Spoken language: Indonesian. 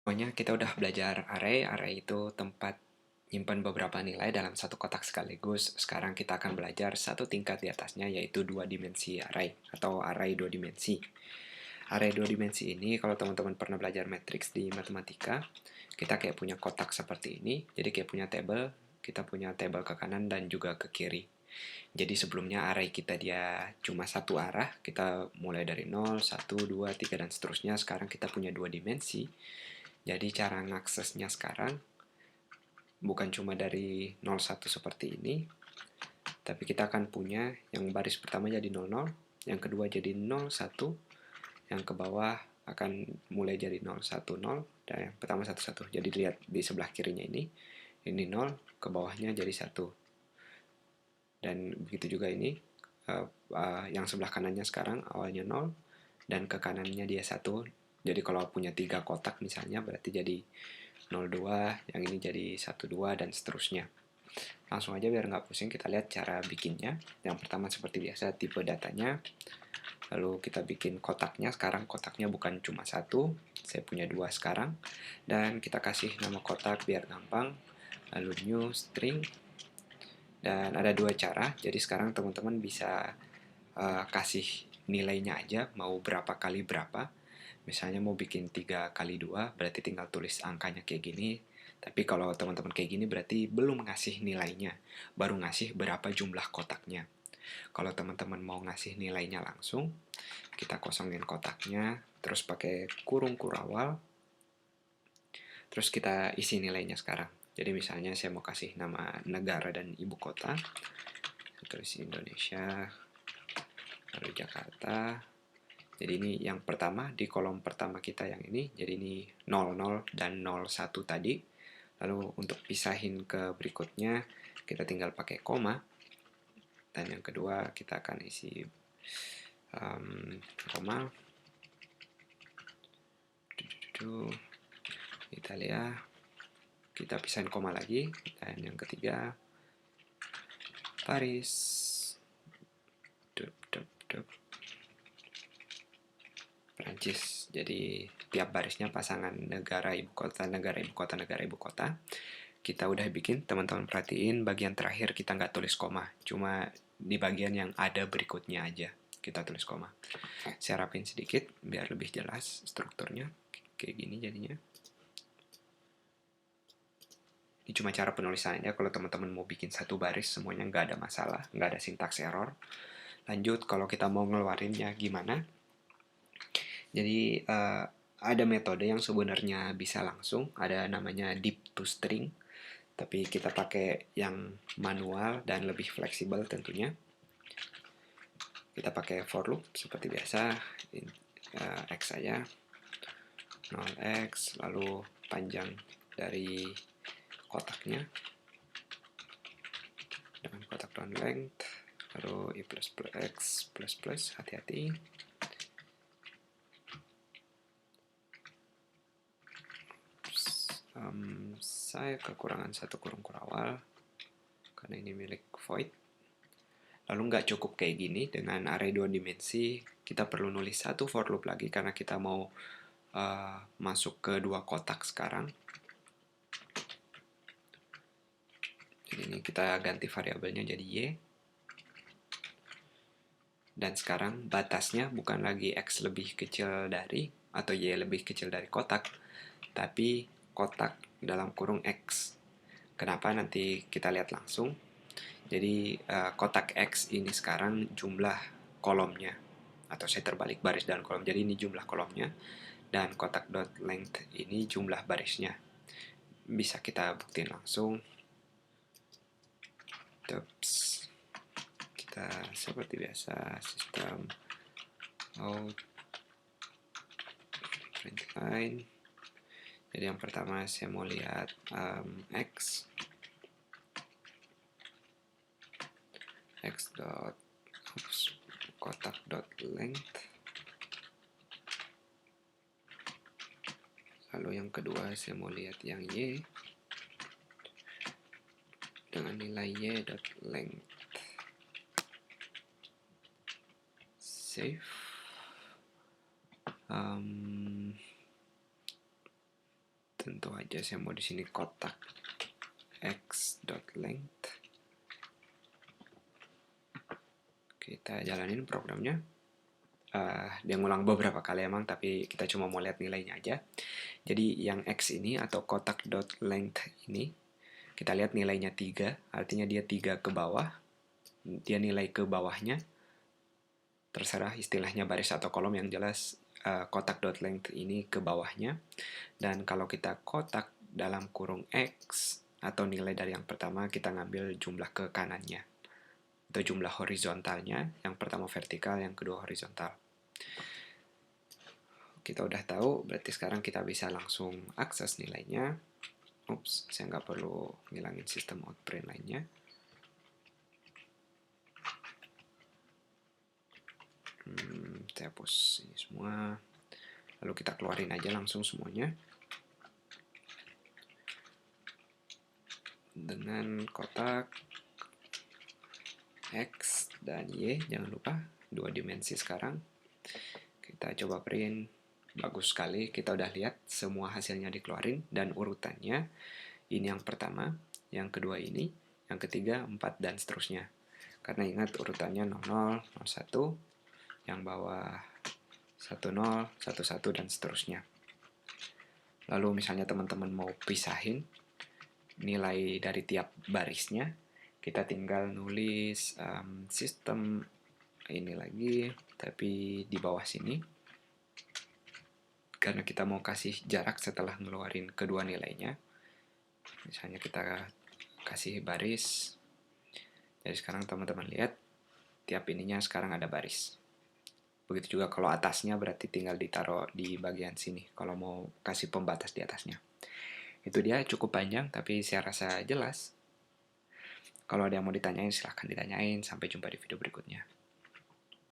Pokoknya kita udah belajar array. Array itu tempat nyimpan beberapa nilai dalam satu kotak sekaligus. Sekarang kita akan belajar satu tingkat di atasnya, yaitu dua dimensi array atau array dua dimensi. Array dua dimensi ini, kalau teman-teman pernah belajar matriks di matematika, kita kayak punya kotak seperti ini. Jadi kayak punya table, kita punya table ke kanan dan juga ke kiri. Jadi sebelumnya array kita dia cuma satu arah, kita mulai dari 0, 1, 2, 3, dan seterusnya. Sekarang kita punya dua dimensi. Jadi cara ngaksesnya sekarang bukan cuma dari 01 seperti ini, tapi kita akan punya yang baris pertama jadi 00, yang kedua jadi 01, yang ke bawah akan mulai jadi 010, dan yang pertama 11. Jadi lihat di sebelah kirinya ini 0, ke bawahnya jadi 1. Dan begitu juga ini, yang sebelah kanannya sekarang awalnya 0, dan ke kanannya dia 1. Jadi kalau punya 3 kotak misalnya, berarti jadi 02, yang ini jadi 12, dan seterusnya. Langsung aja biar nggak pusing, kita lihat cara bikinnya. Yang pertama seperti biasa, tipe datanya. Lalu kita bikin kotaknya. Sekarang kotaknya bukan cuma satu, saya punya dua sekarang. Dan kita kasih nama kotak biar gampang. Lalu new string. Dan ada dua cara, jadi sekarang teman-teman bisa kasih nilainya aja, mau berapa kali berapa. Misalnya mau bikin 3 kali 2, berarti tinggal tulis angkanya kayak gini. Tapi kalau teman-teman kayak gini berarti belum ngasih nilainya, baru ngasih berapa jumlah kotaknya. Kalau teman-teman mau ngasih nilainya langsung, kita kosongin kotaknya, terus pakai kurung kurawal, terus kita isi nilainya sekarang. Jadi misalnya saya mau kasih nama negara dan ibu kota, saya tulis Indonesia, lalu Jakarta. Jadi ini yang pertama, di kolom pertama kita yang ini, jadi ini 00 dan 01 tadi. Lalu untuk pisahin ke berikutnya, kita tinggal pakai koma. Dan yang kedua, kita akan isi koma. Italia. Kita pisahin koma lagi. Dan yang ketiga, Paris. Prancis. Jadi tiap barisnya pasangan negara ibu kota, negara ibu kota, negara ibu kota. Kita udah bikin, teman-teman perhatiin bagian terakhir kita nggak tulis koma, cuma di bagian yang ada berikutnya aja kita tulis koma. Saya rapin sedikit biar lebih jelas strukturnya, kayak gini jadinya. Ini cuma cara penulisannya, kalau teman-teman mau bikin satu baris semuanya nggak ada masalah, nggak ada syntax error. Lanjut, kalau kita mau ngeluarinnya gimana? Jadi ada metode yang sebenarnya bisa langsung, ada namanya deep to string, tapi kita pakai yang manual dan lebih fleksibel tentunya. Kita pakai for loop seperti biasa, x saja, 0x, lalu panjang dari kotaknya dengan kotak round length, lalu i plus x plus plus, hati-hati. Saya kekurangan satu kurung kurawal karena ini milik void. Lalu nggak cukup kayak gini, dengan array dua dimensi kita perlu nulis satu for loop lagi karena kita mau masuk ke dua kotak sekarang. Jadi ini kita ganti variabelnya jadi y. Dan sekarang batasnya bukan lagi x lebih kecil dari atau y lebih kecil dari kotak, tapi kotak dalam kurung x. Kenapa? Nanti kita lihat langsung. Jadi kotak x ini sekarang jumlah kolomnya, atau saya terbalik baris dan kolom. Jadi ini jumlah kolomnya, dan kotak dot length ini jumlah barisnya. Bisa kita buktiin langsung. Oops. Kita seperti biasa sistem out print line. Jadi yang pertama saya mau lihat x dot kotak dot length. Lalu yang kedua saya mau lihat yang y dengan nilai y dot length. Save. Tentu aja saya mau di sini kotak x.length. Kita jalanin programnya. Dia ngulang beberapa kali emang, tapi kita cuma mau lihat nilainya aja. Jadi yang x ini atau kotak.length ini, kita lihat nilainya 3, artinya dia 3 ke bawah. Dia nilai ke bawahnya, terserah istilahnya baris atau kolom, yang jelas kotak.length ini ke bawahnya. Dan kalau kita kotak dalam kurung x atau nilai dari yang pertama, kita ngambil jumlah ke kanannya atau jumlah horizontalnya. Yang pertama vertikal, yang kedua horizontal. Kita udah tahu, berarti sekarang kita bisa langsung akses nilainya. Ups, saya nggak perlu ngilangin sistem outprint lainnya. Saya hapus ini semua. Lalu kita keluarin aja langsung semuanya. Dengan kotak X dan Y, jangan lupa 2 dimensi sekarang. Kita coba print, bagus sekali, kita udah lihat semua hasilnya dikeluarin dan urutannya. Ini yang pertama, yang kedua ini, yang ketiga 4 dan seterusnya. Karena ingat urutannya 00, 01, yang bawah 10, 11 dan seterusnya. Lalu misalnya teman-teman mau pisahin nilai dari tiap barisnya, kita tinggal nulis sistem ini lagi, tapi di bawah sini, karena kita mau kasih jarak setelah ngeluarin kedua nilainya. Misalnya kita kasih baris. Jadi sekarang teman-teman lihat, tiap ininya sekarang ada baris. Begitu juga kalau atasnya, berarti tinggal ditaruh di bagian sini kalau mau kasih pembatas di atasnya. Itu dia, cukup panjang tapi saya rasa jelas. Kalau ada yang mau ditanyain, silahkan ditanyain. Sampai jumpa di video berikutnya.